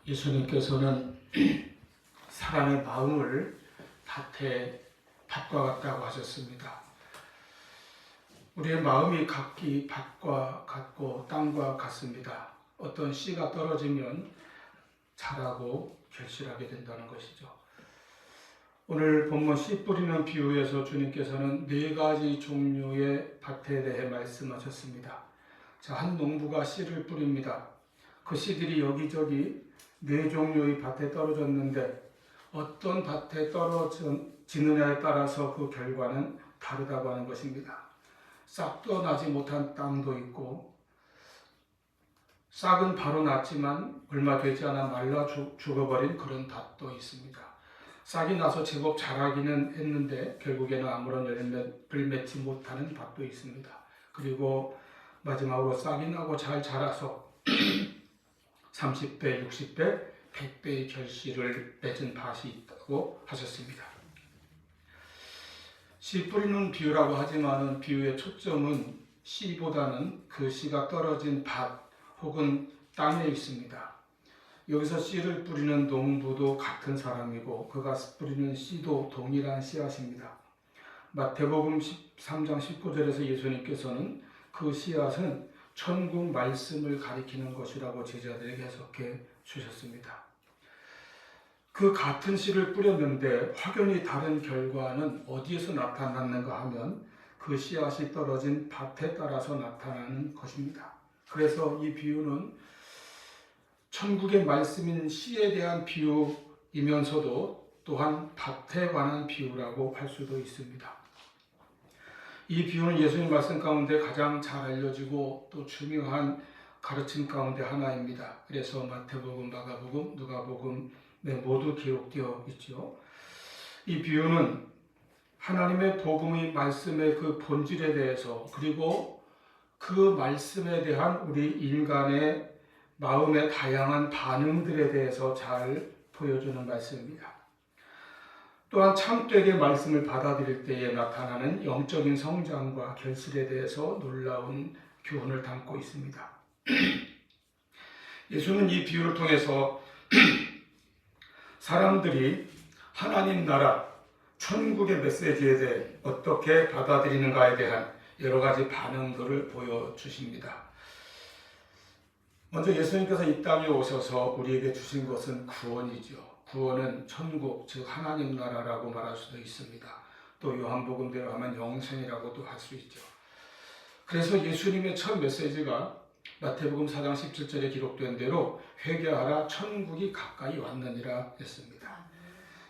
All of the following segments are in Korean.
예수님께서는 사람의 마음을 밭과 같다고 하셨습니다. 우리의 마음이 각기 밭과 같고 땅과 같습니다. 어떤 씨가 떨어지면 자라고 결실하게 된다는 것이죠. 오늘 본문 씨 뿌리는 비유에서 주님께서는 4가지 종류의 밭에 대해 말씀하셨습니다. 자, 한 농부가 씨를 뿌립니다. 그 씨들이 여기저기 4종류의 밭에 떨어졌는데 어떤 밭에 떨어지느냐에 따라서 그 결과는 다르다고 하는 것입니다. 싹도 나지 못한 땅도 있고, 싹은 바로 났지만 얼마 되지 않아 말라 죽어버린 그런 밭도 있습니다. 싹이 나서 제법 자라기는 했는데 결국에는 아무런 열매를 맺지 못하는 밭도 있습니다. 그리고 마지막으로 싹이 나고 잘 자라서 30배, 60배, 100배의 결실을 맺은 밭이 있다고 하셨습니다. 씨 뿌리는 비유라고 하지만 비유의 초점은 씨보다는 그 씨가 떨어진 밭 혹은 땅에 있습니다. 여기서 씨를 뿌리는 농부도 같은 사람이고 그가 뿌리는 씨도 동일한 씨앗입니다. 마태복음 13장 19절에서 예수님께서는 그 씨앗은 천국 말씀을 가리키는 것이라고 제자들에게 해석해 주셨습니다. 그 같은 씨를 뿌렸는데 확연히 다른 결과는 어디에서 나타났는가 하면 그 씨앗이 떨어진 밭에 따라서 나타나는 것입니다. 그래서 이 비유는 천국의 말씀인 씨에 대한 비유이면서도 또한 밭에 관한 비유라고 할 수도 있습니다. 이 비유는 예수님 말씀 가운데 가장 잘 알려지고 또 중요한 가르침 가운데 하나입니다. 그래서 마태복음, 마가복음, 누가복음에 모두 기록되어 있죠. 이 비유는 하나님의 복음의 말씀의 그 본질에 대해서 그리고 그 말씀에 대한 우리 인간의 마음의 다양한 반응들에 대해서 잘 보여주는 말씀입니다. 또한 참되게 말씀을 받아들일 때에 나타나는 영적인 성장과 결실에 대해서 놀라운 교훈을 담고 있습니다. 예수는 이 비유를 통해서 사람들이 하나님 나라, 천국의 메시지에 대해 어떻게 받아들이는가에 대한 여러 가지 반응들을 보여주십니다. 먼저 예수님께서 이 땅에 오셔서 우리에게 주신 것은 구원이죠. 구원은 천국, 즉 하나님 나라라고 말할 수도 있습니다. 또 요한복음대로 하면 영생이라고도 할 수 있죠. 그래서 예수님의 첫 메시지가 마태복음 4장 17절에 기록된 대로 회개하라 천국이 가까이 왔느니라 했습니다.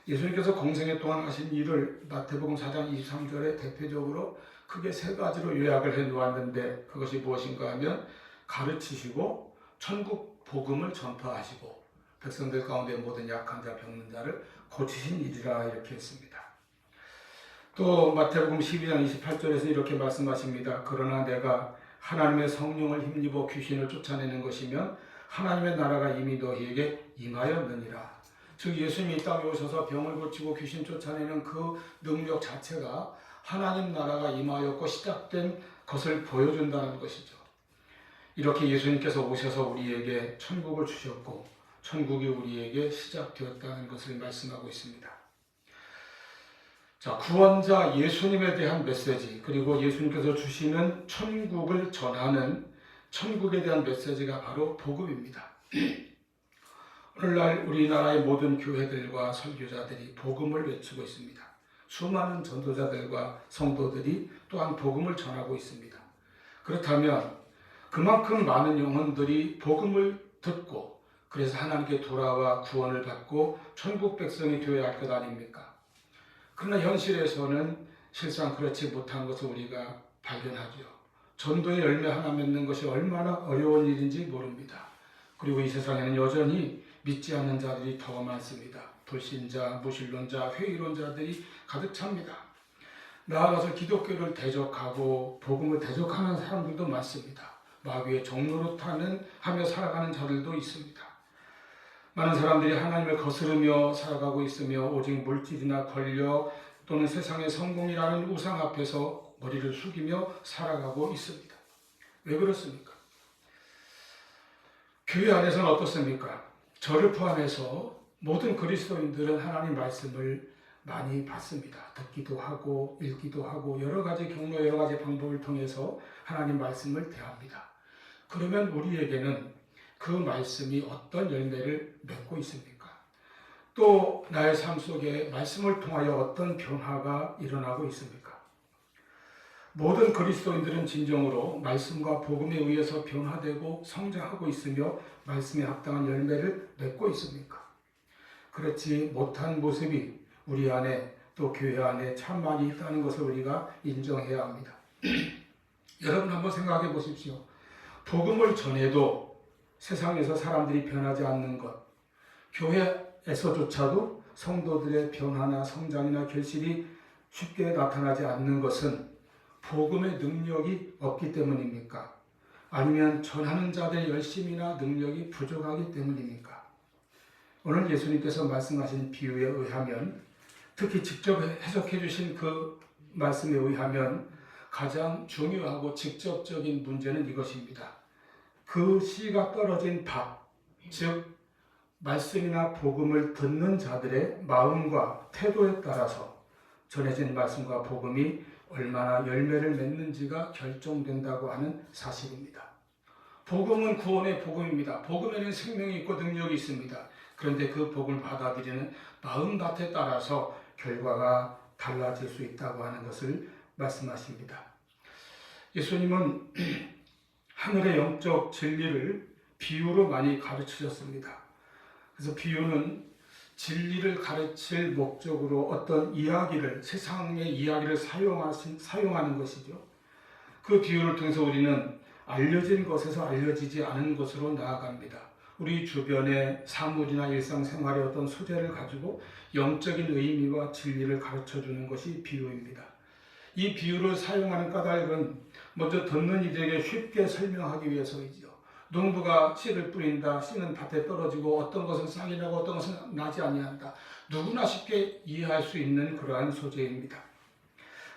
예수님께서 공생애 동안 하신 일을 마태복음 4장 23절에 대표적으로 크게 3가지로 요약을 해놓았는데 그것이 무엇인가 하면 가르치시고 천국 복음을 전파하시고 백성들 가운데 모든 약한 자, 병든 자를 고치신 일이라 이렇게 했습니다. 또 마태복음 12장 28절에서 이렇게 말씀하십니다. 그러나 내가 하나님의 성령을 힘입어 귀신을 쫓아내는 것이면 하나님의 나라가 이미 너희에게 임하였느니라. 즉 예수님이 이 땅에 오셔서 병을 고치고 귀신 쫓아내는 그 능력 자체가 하나님 나라가 임하였고 시작된 것을 보여준다는 것이죠. 이렇게 예수님께서 오셔서 우리에게 천국을 주셨고 천국이 우리에게 시작되었다는 것을 말씀하고 있습니다. 자, 구원자 예수님에 대한 메시지 그리고 예수님께서 주시는 천국을 전하는 천국에 대한 메시지가 바로 복음입니다. 오늘날 우리나라의 모든 교회들과 설교자들이 복음을 외치고 있습니다. 수많은 전도자들과 성도들이 또한 복음을 전하고 있습니다. 그렇다면 그만큼 많은 영혼들이 복음을 듣고 그래서 하나님께 돌아와 구원을 받고 천국 백성이 되어야 할 것 아닙니까? 그러나 현실에서는 실상 그렇지 못한 것을 우리가 발견하죠. 전도의 열매 하나 맺는 것이 얼마나 어려운 일인지 모릅니다. 그리고 이 세상에는 여전히 믿지 않는 자들이 더 많습니다. 불신자, 무신론자, 회의론자들이 가득 찹니다. 나아가서 기독교를 대적하고 복음을 대적하는 사람들도 많습니다. 마귀의 종노릇하며 살아가는 자들도 있습니다. 많은 사람들이 하나님을 거스르며 살아가고 있으며 오직 물질이나 권력 또는 세상의 성공이라는 우상 앞에서 머리를 숙이며 살아가고 있습니다. 왜 그렇습니까? 교회 안에서는 어떻습니까? 저를 포함해서 모든 그리스도인들은 하나님 말씀을 많이 받습니다. 듣기도 하고 읽기도 하고 여러 가지 경로, 여러 가지 방법을 통해서 하나님 말씀을 대합니다. 그러면 우리에게는 그 말씀이 어떤 열매를 맺고 있습니까? 또 나의 삶 속에 말씀을 통하여 어떤 변화가 일어나고 있습니까? 모든 그리스도인들은 진정으로 말씀과 복음에 의해서 변화되고 성장하고 있으며 말씀에 합당한 열매를 맺고 있습니까? 그렇지 못한 모습이 우리 안에 또 교회 안에 참 많이 있다는 것을 우리가 인정해야 합니다. 여러분 한번 생각해 보십시오. 복음을 전해도 세상에서 사람들이 변하지 않는 것, 교회에서조차도 성도들의 변화나 성장이나 결실이 쉽게 나타나지 않는 것은 복음의 능력이 없기 때문입니까? 아니면 전하는 자들의 열심이나 능력이 부족하기 때문입니까? 오늘 예수님께서 말씀하신 비유에 의하면, 특히 직접 해석해 주신 그 말씀에 의하면 가장 중요하고 직접적인 문제는 이것입니다. 그 씨가 떨어진 밭, 즉 말씀이나 복음을 듣는 자들의 마음과 태도에 따라서 전해진 말씀과 복음이 얼마나 열매를 맺는지가 결정된다고 하는 사실입니다. 복음은 구원의 복음입니다. 복음에는 생명이 있고 능력이 있습니다. 그런데 그 복음을 받아들이는 마음밭에 따라서 결과가 달라질 수 있다고 하는 것을 말씀하십니다. 예수님은 하늘의 영적 진리를 비유로 많이 가르치셨습니다. 그래서 비유는 진리를 가르칠 목적으로 어떤 이야기를, 세상의 이야기를 사용하는 것이죠. 그 비유를 통해서 우리는 알려진 것에서 알려지지 않은 것으로 나아갑니다. 우리 주변의 사물이나 일상생활의 어떤 소재를 가지고 영적인 의미와 진리를 가르쳐주는 것이 비유입니다. 이 비유를 사용하는 까닭은 먼저 듣는 이들에게 쉽게 설명하기 위해서이지요. 농부가 씨를 뿌린다. 씨는 밭에 떨어지고 어떤 것은 싹이 나고 어떤 것은 나지 아니한다. 누구나 쉽게 이해할 수 있는 그러한 소재입니다.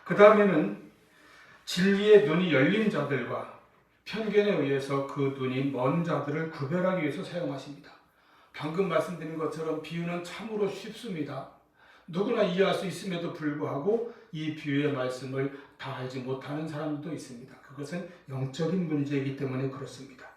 그 다음에는 진리의 눈이 열린 자들과 편견에 의해서 그 눈이 먼 자들을 구별하기 위해서 사용하십니다. 방금 말씀드린 것처럼 비유는 참으로 쉽습니다. 누구나 이해할 수 있음에도 불구하고 이 비유의 말씀을 다 알지 못하는 사람도 있습니다. 그것은 영적인 문제이기 때문에 그렇습니다.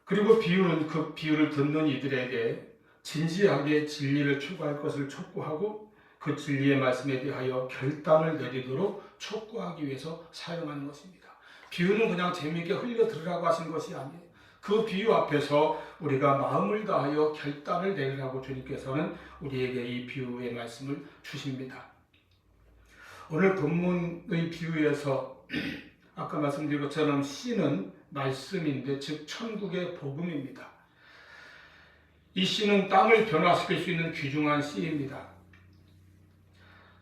그리고 비유는 그 비유를 듣는 이들에게 진지하게 진리를 추구할 것을 촉구하고 그 진리의 말씀에 대하여 결단을 내리도록 촉구하기 위해서 사용하는 것입니다. 비유는 그냥 재미있게 흘려 들으라고 하신 것이 아니에요. 그 비유 앞에서 우리가 마음을 다하여 결단을 내리라고 주님께서는 우리에게 이 비유의 말씀을 주십니다. 오늘 본문의 비유에서 아까 말씀드린 것처럼 씨는 말씀인데 즉 천국의 복음입니다. 이 씨는 땅을 변화시킬 수 있는 귀중한 씨입니다.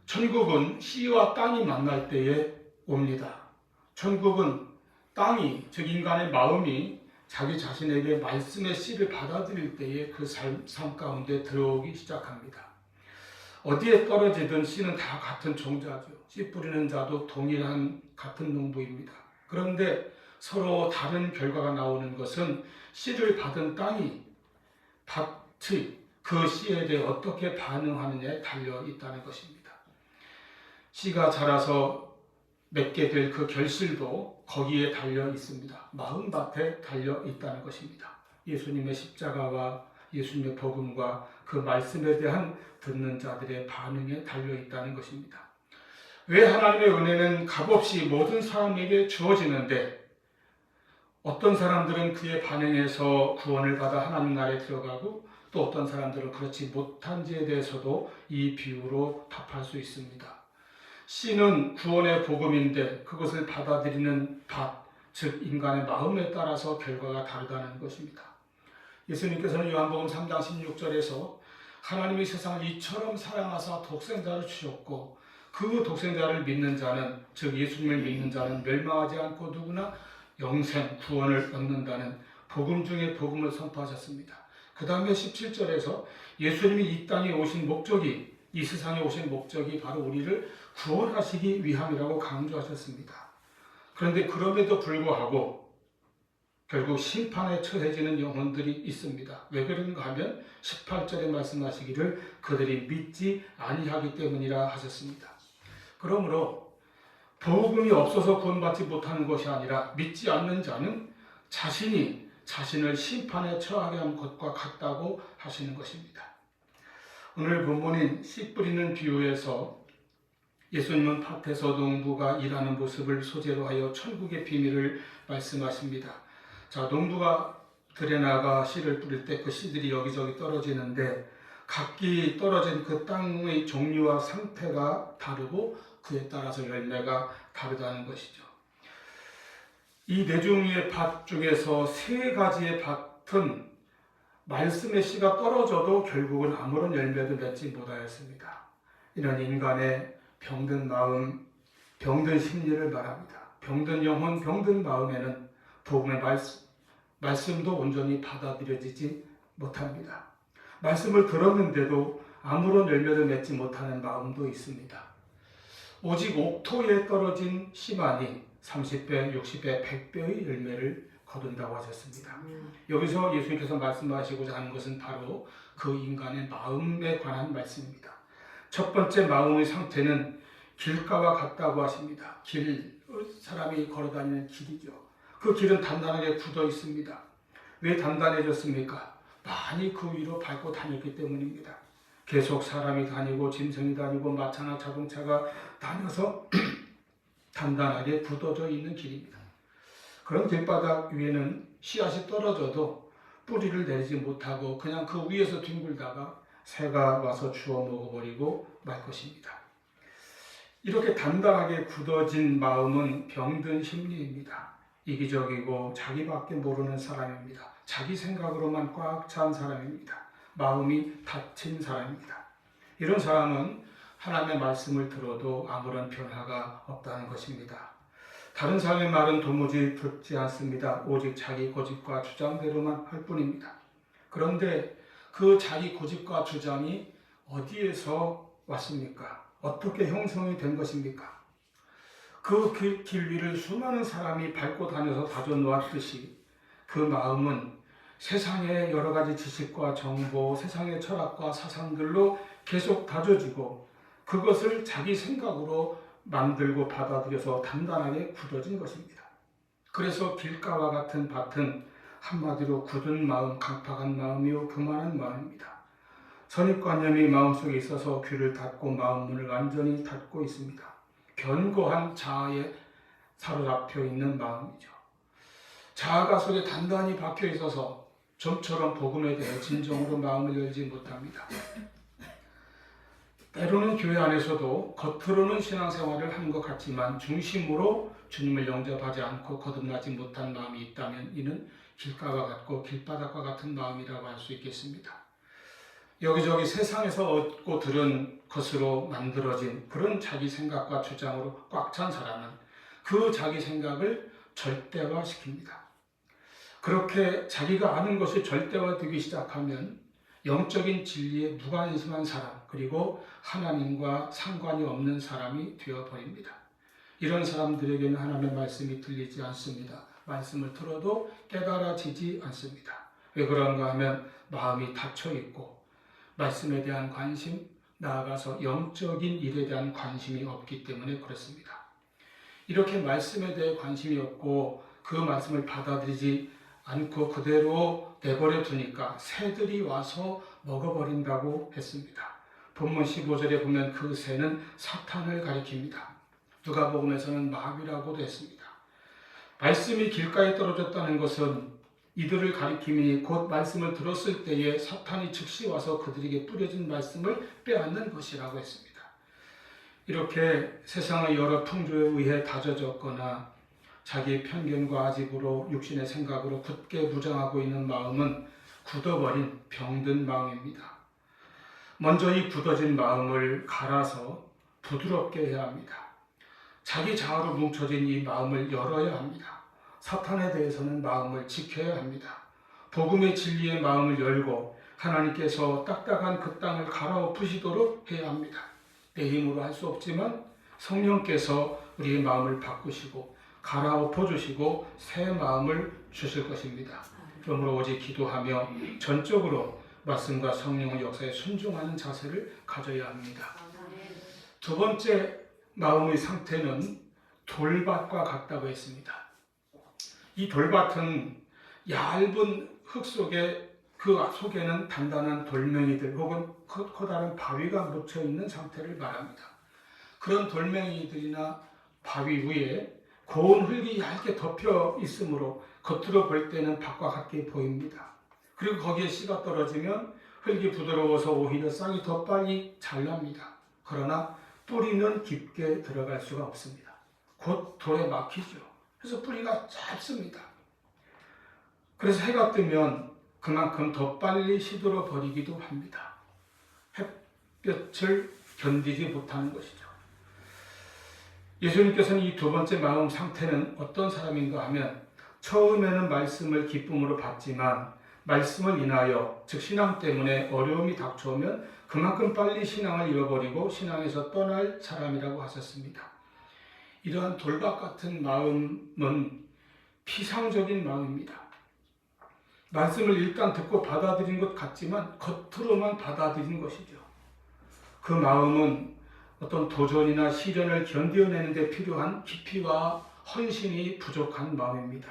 천국은 씨와 땅이 만날 때에 옵니다. 천국은 땅이, 즉 인간의 마음이 자기 자신에게 말씀의 씨를 받아들일 때에 그 삶 가운데 들어오기 시작합니다. 어디에 떨어지든 씨는 다 같은 종자죠. 씨 뿌리는 자도 동일한 같은 농부입니다. 그런데 서로 다른 결과가 나오는 것은 씨를 받은 땅이 밭이 그 씨에 대해 어떻게 반응하느냐에 달려 있다는 것입니다. 씨가 자라서 맺게 될 그 결실도 거기에 달려 있습니다. 마음밭에 달려 있다는 것입니다. 예수님의 십자가와 예수님의 복음과 그 말씀에 대한 듣는 자들의 반응에 달려 있다는 것입니다. 왜 하나님의 은혜는 값없이 모든 사람에게 주어지는데 어떤 사람들은 그의 반응에서 구원을 받아 하나님 나라에 들어가고 또 어떤 사람들은 그렇지 못한지에 대해서도 이 비유로 답할 수 있습니다. 씨는 구원의 복음인데 그것을 받아들이는 밭, 즉 인간의 마음에 따라서 결과가 다르다는 것입니다. 예수님께서는 요한복음 3장 16절에서 하나님이 세상을 이처럼 사랑하사 독생자를 주셨고 그 독생자를 믿는 자는, 즉 예수님을 믿는 자는 멸망하지 않고 누구나 영생, 구원을 얻는다는 복음 중에 복음을 선포하셨습니다. 그 다음에 17절에서 예수님이 이 땅에 오신 목적이, 이 세상에 오신 목적이 바로 우리를 구원하시기 위함이라고 강조하셨습니다. 그런데 그럼에도 불구하고 결국 심판에 처해지는 영혼들이 있습니다. 왜 그런가 하면 18절에 말씀하시기를 그들이 믿지 아니하기 때문이라 하셨습니다. 그러므로 복음이 없어서 구원받지 못하는 것이 아니라 믿지 않는 자는 자신이 자신을 심판에 처하게 한 것과 같다고 하시는 것입니다. 오늘 본문인 씨 뿌리는 비유에서 예수님은 밭에서 농부가 일하는 모습을 소재로 하여 천국의 비밀을 말씀하십니다. 자, 농부가 들에 나가 씨를 뿌릴 때 그 씨들이 여기저기 떨어지는데 각기 떨어진 그 땅의 종류와 상태가 다르고 그에 따라서 열매가 다르다는 것이죠. 이 네 종류의 밭 중에서 세 가지의 밭은 말씀의 씨가 떨어져도 결국은 아무런 열매도 맺지 못하였습니다. 이런 인간의 병든 마음, 병든 심리를 말합니다. 병든 영혼, 병든 마음에는 복음의 말씀도 온전히 받아들여지지 못합니다. 말씀을 들었는데도 아무런 열매를 맺지 못하는 마음도 있습니다. 오직 옥토에 떨어진 씨만이 30배, 60배, 100배의 열매를 거둔다고 하셨습니다. 여기서 예수님께서 말씀하시고자 하는 것은 바로 그 인간의 마음에 관한 말씀입니다. 첫 번째 마음의 상태는 길가와 같다고 하십니다. 사람이 걸어다니는 길이죠. 그 길은 단단하게 굳어 있습니다. 왜 단단해졌습니까? 많이 그 위로 밟고 다녔기 때문입니다. 계속 사람이 다니고 짐승이 다니고 마차나 자동차가 다녀서 단단하게 굳어져 있는 길입니다. 그런 길바닥 위에는 씨앗이 떨어져도 뿌리를 내리지 못하고 그냥 그 위에서 뒹굴다가 새가 와서 주워 먹어버리고 말 것입니다. 이렇게 단단하게 굳어진 마음은 병든 심리입니다. 이기적이고 자기밖에 모르는 사람입니다. 자기 생각으로만 꽉 찬 사람입니다. 마음이 닫힌 사람입니다. 이런 사람은 하나님의 말씀을 들어도 아무런 변화가 없다는 것입니다. 다른 사람의 말은 도무지 듣지 않습니다. 오직 자기 고집과 주장대로만 할 뿐입니다. 그런데 그 자기 고집과 주장이 어디에서 왔습니까? 어떻게 형성이 된 것입니까? 그 길 위를 수많은 사람이 밟고 다녀서 다져놓았듯이 그 마음은 세상의 여러 가지 지식과 정보, 세상의 철학과 사상들로 계속 다져지고 그것을 자기 생각으로 만들고 받아들여서 단단하게 굳어진 것입니다. 그래서 길가와 같은 밭은 한마디로 굳은 마음, 강팍한 마음이요 교만한 마음입니다. 선입관념이 마음속에 있어서 귀를 닫고 마음문을 완전히 닫고 있습니다. 견고한 자아에 사로잡혀 있는 마음이죠. 자아가 속에 단단히 박혀 있어서 좀처럼 복음에 대해 진정으로 마음을 열지 못합니다. 때로는 교회 안에서도 겉으로는 신앙생활을 하는 것 같지만 중심으로 주님을 영접하지 않고 거듭나지 못한 마음이 있다면 이는 길가와 같고 길바닥과 같은 마음이라고 할 수 있겠습니다. 여기저기 세상에서 얻고 들은 것으로 만들어진 그런 자기 생각과 주장으로 꽉 찬 사람은 그 자기 생각을 절대화시킵니다. 그렇게 자기가 아는 것이 절대화되기 시작하면 영적인 진리에 무관심한 사람, 그리고 하나님과 상관이 없는 사람이 되어버립니다. 이런 사람들에게는 하나님의 말씀이 들리지 않습니다. 말씀을 들어도 깨달아지지 않습니다. 왜 그런가 하면 마음이 닫혀있고 말씀에 대한 관심, 나아가서 영적인 일에 대한 관심이 없기 때문에 그렇습니다. 이렇게 말씀에 대해 관심이 없고 그 말씀을 받아들이지 않고 그대로 내버려 두니까 새들이 와서 먹어버린다고 했습니다. 본문 15절에 보면 그 새는 사탄을 가리킵니다. 누가복음에서는 마귀라고도 했습니다. 말씀이 길가에 떨어졌다는 것은 이들을 가리킴이니 곧 말씀을 들었을 때에 사탄이 즉시 와서 그들에게 뿌려진 말씀을 빼앗는 것이라고 했습니다. 이렇게 세상의 여러 풍조에 의해 다져졌거나 자기의 편견과 아집으로 육신의 생각으로 굳게 무장하고 있는 마음은 굳어버린 병든 마음입니다. 먼저 이 굳어진 마음을 갈아서 부드럽게 해야 합니다. 자기 자아로 뭉쳐진 이 마음을 열어야 합니다. 사탄에 대해서는 마음을 지켜야 합니다. 복음의 진리의 마음을 열고 하나님께서 딱딱한 그 땅을 갈아엎으시도록 해야 합니다. 내 힘으로 할 수 없지만 성령께서 우리의 마음을 바꾸시고 갈아엎어 주시고 새 마음을 주실 것입니다. 그러므로 오직 기도하며 전적으로 말씀과 성령의 역사에 순종하는 자세를 가져야 합니다. 두 번째 마음의 상태는 돌밭과 같다고 했습니다. 이 돌밭은 얇은 흙 속에 그 속에는 단단한 돌멩이들 혹은 커다란 바위가 묻혀 있는 상태를 말합니다. 그런 돌멩이들이나 바위 위에 고운 흙이 얇게 덮여 있으므로 겉으로 볼 때는 밭과 같게 보입니다. 그리고 거기에 씨가 떨어지면 흙이 부드러워서 오히려 싹이 더 빨리 자랍니다. 그러나 뿌리는 깊게 들어갈 수가 없습니다. 곧 돌에 막히죠. 그래서 뿌리가 짧습니다. 그래서 해가 뜨면 그만큼 더 빨리 시들어 버리기도 합니다. 햇볕을 견디지 못하는 것이죠. 예수님께서는 이 두 번째 마음 상태는 어떤 사람인가 하면 처음에는 말씀을 기쁨으로 받지만 말씀을 인하여 즉 신앙 때문에 어려움이 닥쳐오면 그만큼 빨리 신앙을 잃어버리고 신앙에서 떠날 사람이라고 하셨습니다. 이러한 돌밭 같은 마음은 피상적인 마음입니다. 말씀을 일단 듣고 받아들인 것 같지만 겉으로만 받아들인 것이죠. 그 마음은 어떤 도전이나 시련을 견뎌내는 데 필요한 깊이와 헌신이 부족한 마음입니다.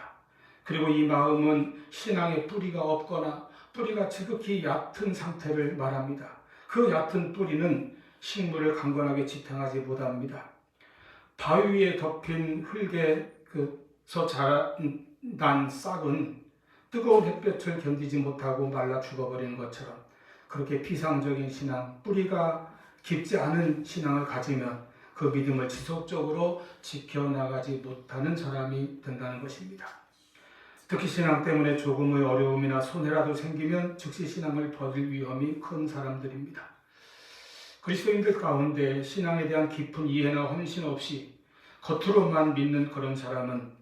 그리고 이 마음은 신앙에 뿌리가 없거나 뿌리가 지극히 얕은 상태를 말합니다. 그 얕은 뿌리는 식물을 강건하게 지탱하지 못합니다. 바위 위에 덮인 흙에서 자란 싹은 뜨거운 햇볕을 견디지 못하고 말라 죽어버리는 것처럼 그렇게 피상적인 신앙, 뿌리가 깊지 않은 신앙을 가지면 그 믿음을 지속적으로 지켜나가지 못하는 사람이 된다는 것입니다. 특히 신앙 때문에 조금의 어려움이나 손해라도 생기면 즉시 신앙을 버릴 위험이 큰 사람들입니다. 그리스도인들 가운데 신앙에 대한 깊은 이해나 헌신 없이 겉으로만 믿는 그런 사람은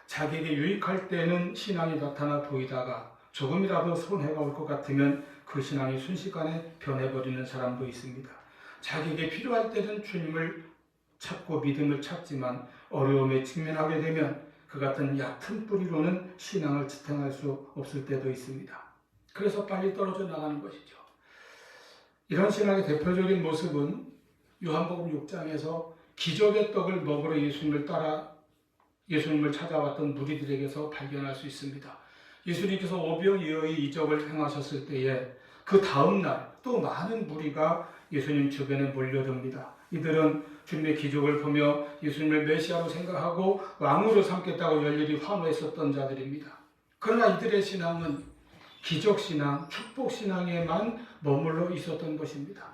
자기에게 유익할 때는 신앙이 나타나 보이다가 조금이라도 손해가 올 것 같으면 그 신앙이 순식간에 변해버리는 사람도 있습니다. 자기에게 필요할 때는 주님을 찾고 믿음을 찾지만 어려움에 직면하게 되면 그 같은 얕은 뿌리로는 신앙을 지탱할 수 없을 때도 있습니다. 그래서 빨리 떨어져 나가는 것이죠. 이런 신앙의 대표적인 모습은 요한복음 6장에서 기적의 떡을 먹으러 예수님을 찾아왔던 무리들에게서 발견할 수 있습니다. 예수님께서 오병이어의 이적을 행하셨을 때에 그 다음 날 또 많은 무리가 예수님 주변에 몰려듭니다. 이들은 주님의 기적을 보며 예수님을 메시아로 생각하고 왕으로 삼겠다고 열렬히 환호했었던 자들입니다. 그러나 이들의 신앙은 기적신앙, 축복신앙에만 머물러 있었던 것입니다.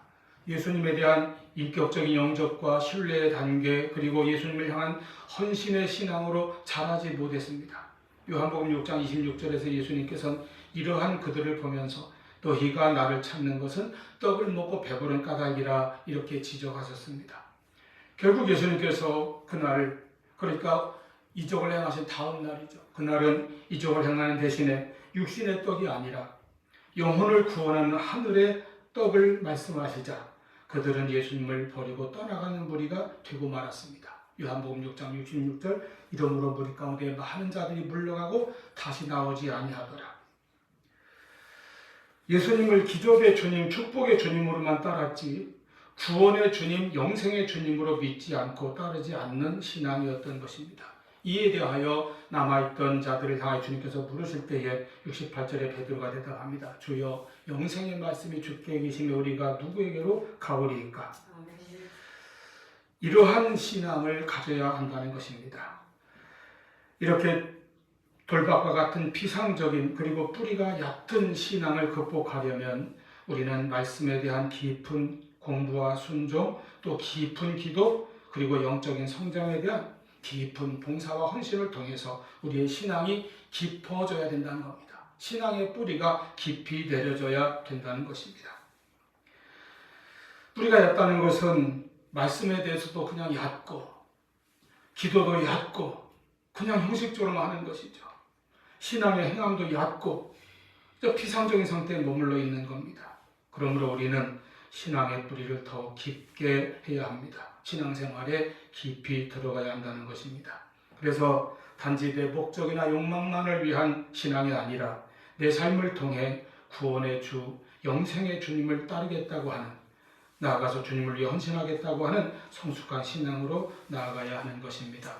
예수님에 대한 인격적인 영접과 신뢰의 단계 그리고 예수님을 향한 헌신의 신앙으로 자라지 못했습니다. 요한복음 6장 26절에서 예수님께서는 이러한 그들을 보면서 너희가 나를 찾는 것은 떡을 먹고 배부른 까닭이라 이렇게 지적하셨습니다. 결국 예수님께서 그날 그러니까 이적을 행하신 다음 날이죠. 그날은 이적을 행하는 대신에 육신의 떡이 아니라 영혼을 구원하는 하늘의 떡을 말씀하시자 그들은 예수님을 버리고 떠나가는 무리가 되고 말았습니다. 요한복음 6장 66절 이러므로 무리 가운데 많은 자들이 물러가고 다시 나오지 아니하더라. 예수님을 기적의 주님, 축복의 주님으로만 따랐지 구원의 주님, 영생의 주님으로 믿지 않고 따르지 않는 신앙이었던 것입니다. 이에 대하여 남아있던 자들을 향해 주님께서 물으실 때에 68절에 베드로가 대답합니다. 주여 영생의 말씀이 주께 계시며 우리가 누구에게로 가오리이까? 이러한 신앙을 가져야 한다는 것입니다. 이렇게 돌밭과 같은 피상적인 그리고 뿌리가 얕은 신앙을 극복하려면 우리는 말씀에 대한 깊은 공부와 순종 또 깊은 기도 그리고 영적인 성장에 대한 깊은 봉사와 헌신을 통해서 우리의 신앙이 깊어져야 된다는 겁니다. 신앙의 뿌리가 깊이 내려져야 된다는 것입니다. 뿌리가 얕다는 것은 말씀에 대해서도 그냥 얕고 기도도 얕고 그냥 형식적으로만 하는 것이죠. 신앙의 행함도 얕고 피상적인 상태에 머물러 있는 겁니다. 그러므로 우리는 신앙의 뿌리를 더 깊게 해야 합니다. 신앙생활에 깊이 들어가야 한다는 것입니다. 그래서 단지 내 목적이나 욕망만을 위한 신앙이 아니라 내 삶을 통해 구원의 주, 영생의 주님을 따르겠다고 하는, 나아가서 주님을 위해 헌신하겠다고 하는 성숙한 신앙으로 나아가야 하는 것입니다.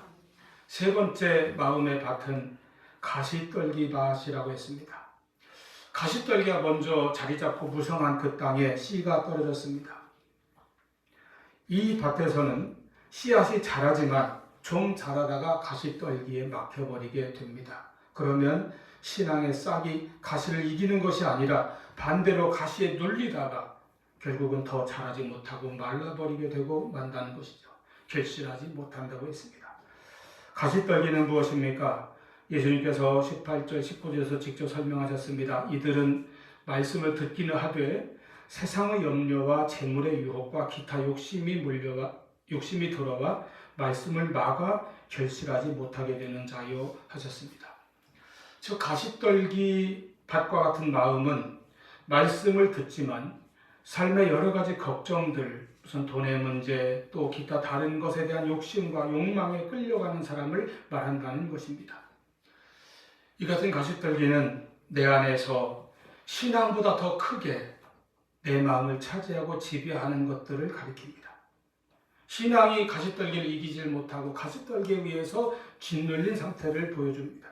세 번째 마음의 밭은 가시떨기 밭이라고 했습니다. 가시떨기가 먼저 자리 잡고 무성한 그 땅에 씨가 떨어졌습니다. 이 밭에서는 씨앗이 자라지만 좀 자라다가 가시떨기에 막혀버리게 됩니다. 그러면 신앙의 싹이 가시를 이기는 것이 아니라 반대로 가시에 눌리다가 결국은 더 자라지 못하고 말라버리게 되고 만다는 것이죠. 결실하지 못한다고 했습니다. 가시떨기는 무엇입니까? 예수님께서 18절, 19절에서 직접 설명하셨습니다. 이들은 말씀을 듣기는 하되 세상의 염려와 재물의 유혹과 기타 욕심이 들어와 말씀을 막아 결실하지 못하게 되는 자요 하셨습니다. 저 가시떨기 밭과 같은 마음은 말씀을 듣지만 삶의 여러 가지 걱정들, 우선 돈의 문제, 또 기타 다른 것에 대한 욕심과 욕망에 끌려가는 사람을 말한다는 것입니다. 이 같은 가시떨기는 내 안에서 신앙보다 더 크게 내 마음을 차지하고 지배하는 것들을 가리킵니다. 신앙이 가시떨기를 이기질 못하고 가시떨기에 의해서 짓눌린 상태를 보여줍니다.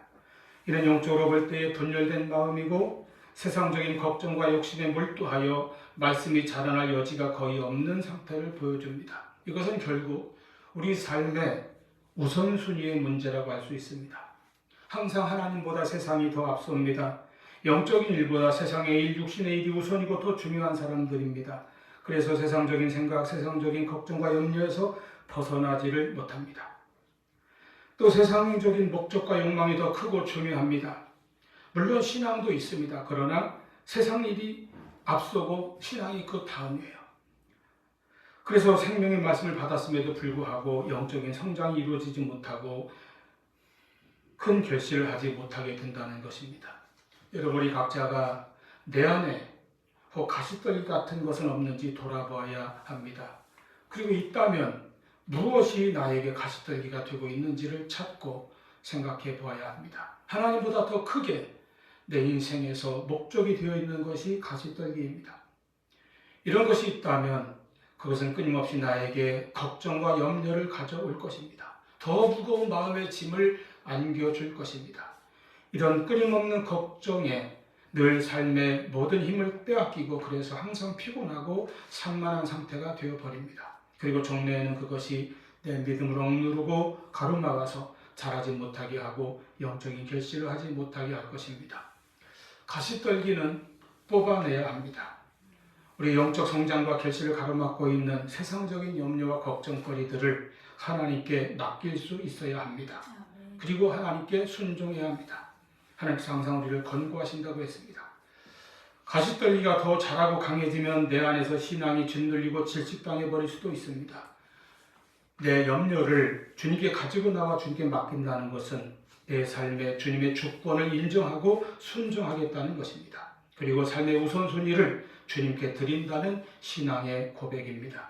이는 영적으로 볼 때에 분열된 마음이고 세상적인 걱정과 욕심에 몰두하여 말씀이 자라날 여지가 거의 없는 상태를 보여줍니다. 이것은 결국 우리 삶의 우선순위의 문제라고 할 수 있습니다. 항상 하나님보다 세상이 더 앞섭니다. 영적인 일보다 세상의 일, 육신의 일이 우선이고 더 중요한 사람들입니다. 그래서 세상적인 생각, 세상적인 걱정과 염려에서 벗어나지를 못합니다. 또 세상적인 목적과 욕망이 더 크고 중요합니다. 물론 신앙도 있습니다. 그러나 세상 일이 앞서고 신앙이 그 다음이에요. 그래서 생명의 말씀을 받았음에도 불구하고 영적인 성장이 이루어지지 못하고 큰 결실을 하지 못하게 된다는 것입니다. 여러분이 각자가 내 안에 혹 가시떨기 같은 것은 없는지 돌아봐야 합니다. 그리고 있다면 무엇이 나에게 가시떨기가 되고 있는지를 찾고 생각해 보아야 합니다. 하나님보다 더 크게 내 인생에서 목적이 되어 있는 것이 가시떨기입니다. 이런 것이 있다면 그것은 끊임없이 나에게 걱정과 염려를 가져올 것입니다. 더 무거운 마음의 짐을 안겨줄 것입니다. 이런 끊임없는 걱정에 늘 삶의 모든 힘을 빼앗기고 그래서 항상 피곤하고 산만한 상태가 되어버립니다. 그리고 종래에는 그것이 내 믿음을 억누르고 가로막아서 자라지 못하게 하고 영적인 결실을 하지 못하게 할 것입니다. 가시떨기는 뽑아내야 합니다. 우리 영적 성장과 결실을 가로막고 있는 세상적인 염려와 걱정거리들을 하나님께 맡길 수 있어야 합니다. 그리고 하나님께 순종해야 합니다. 하나님께서 항상 우리를 권고하신다고 했습니다. 가시떨기가 더 자라고 강해지면 내 안에서 신앙이 짓눌리고 질식당해버릴 수도 있습니다. 내 염려를 주님께 가지고 나와 주님께 맡긴다는 것은 내 삶에 주님의 주권을 인정하고 순종하겠다는 것입니다. 그리고 삶의 우선순위를 주님께 드린다는 신앙의 고백입니다.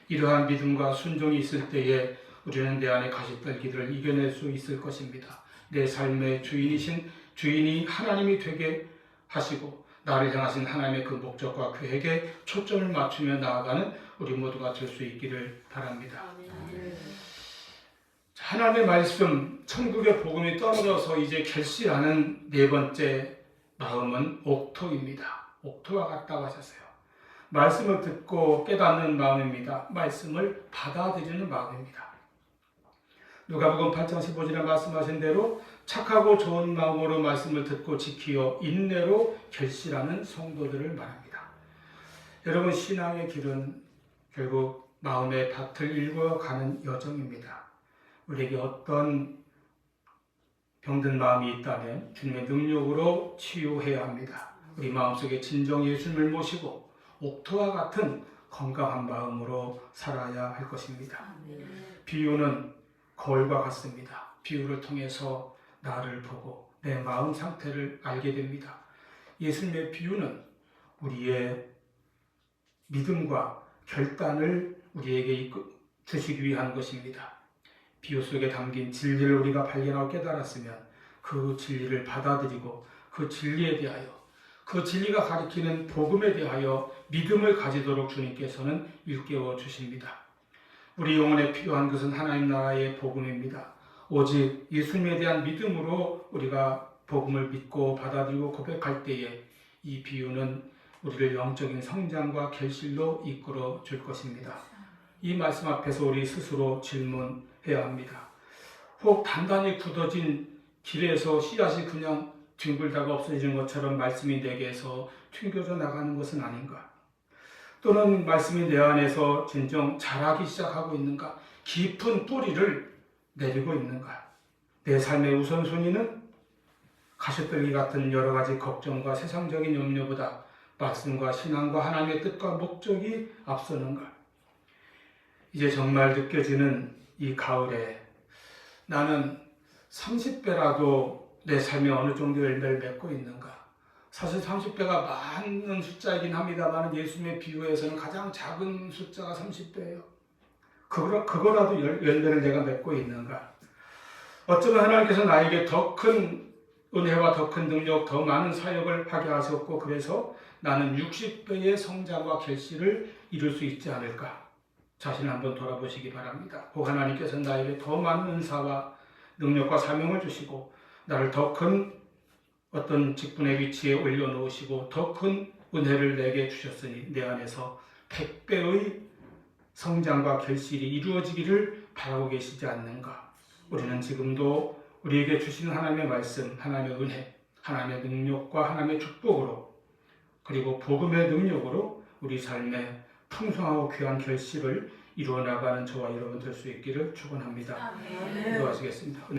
이러한 믿음과 순종이 있을 때에 우리는 내 안의 가시떨기들을 이겨낼 수 있을 것입니다. 내 삶의 주인이 하나님이 되게 하시고 나를 향하신 하나님의 그 목적과 계획에 초점을 맞추며 나아가는 우리 모두가 될 수 있기를 바랍니다. 하나님의 말씀, 천국의 복음이 떨어져서 이제 결실하는 네 번째 마음은 옥토입니다. 옥토와 같다고 하셨어요. 말씀을 듣고 깨닫는 마음입니다. 말씀을 받아들이는 마음입니다. 누가복음 8장 15절에 말씀하신 대로 착하고 좋은 마음으로 말씀을 듣고 지키어 인내로 결실하는 성도들을 말합니다. 여러분, 신앙의 길은 결국 마음의 밭을 읽어가는 여정입니다. 우리에게 어떤 병든 마음이 있다면 주님의 능력으로 치유해야 합니다. 우리 마음속에 진정 예수님을 모시고 옥토와 같은 건강한 마음으로 살아야 할 것입니다. 비유는 거울과 같습니다. 비유를 통해서 나를 보고 내 마음 상태를 알게 됩니다. 예수님의 비유는 우리의 믿음과 결단을 우리에게 주시기 위한 것입니다. 비유 속에 담긴 진리를 우리가 발견하고 깨달았으면 그 진리를 받아들이고 그 진리에 대하여, 그 진리가 가리키는 복음에 대하여 믿음을 가지도록 주님께서는 일깨워 주십니다. 우리 영혼에 필요한 것은 하나님 나라의 복음입니다. 오직 예수님에 대한 믿음으로 우리가 복음을 믿고 받아들이고 고백할 때에 이 비유는 우리를 영적인 성장과 결실로 이끌어 줄 것입니다. 이 말씀 앞에서 우리 스스로 질문해야 합니다. 혹 단단히 굳어진 길에서 씨앗이 그냥 뒹굴다가 없어지는 것처럼 말씀이 내게서 튕겨져 나가는 것은 아닌가? 또는 말씀이 내 안에서 진정 자라기 시작하고 있는가? 깊은 뿌리를 내리고 있는가? 내 삶의 우선순위는 가시떨기 같은 여러 가지 걱정과 세상적인 염려보다 말씀과 신앙과 하나님의 뜻과 목적이 앞서는가? 이제 정말 느껴지는 이 가을에 나는 30배라도 내 삶에 어느 정도 열매를 맺고 있는가? 사실 30배가 많은 숫자이긴 합니다만 예수님의 비유에서는 가장 작은 숫자가 30배예요. 그거라도 열매를 내가 맺고 있는가? 어쩌면 하나님께서 나에게 더 큰 은혜와 더 큰 능력, 더 많은 사역을 하게 하셨고 그래서 나는 60배의 성장과 결실을 이룰 수 있지 않을까? 자신을 한번 돌아보시기 바랍니다. 혹 하나님께서 나에게 더 많은 은사와 능력과 사명을 주시고 나를 더 큰 어떤 직분의 위치에 올려놓으시고 더 큰 은혜를 내게 주셨으니 내 안에서 100배의 성장과 결실이 이루어지기를 바라고 계시지 않는가? 우리는 지금도 우리에게 주시는 하나님의 말씀, 하나님의 은혜, 하나님의 능력과 하나님의 축복으로 그리고 복음의 능력으로 우리 삶에 풍성하고 귀한 결실을 이루어 나가는 저와 여러분 될 수 있기를 축원합니다. 기도하시겠습니다.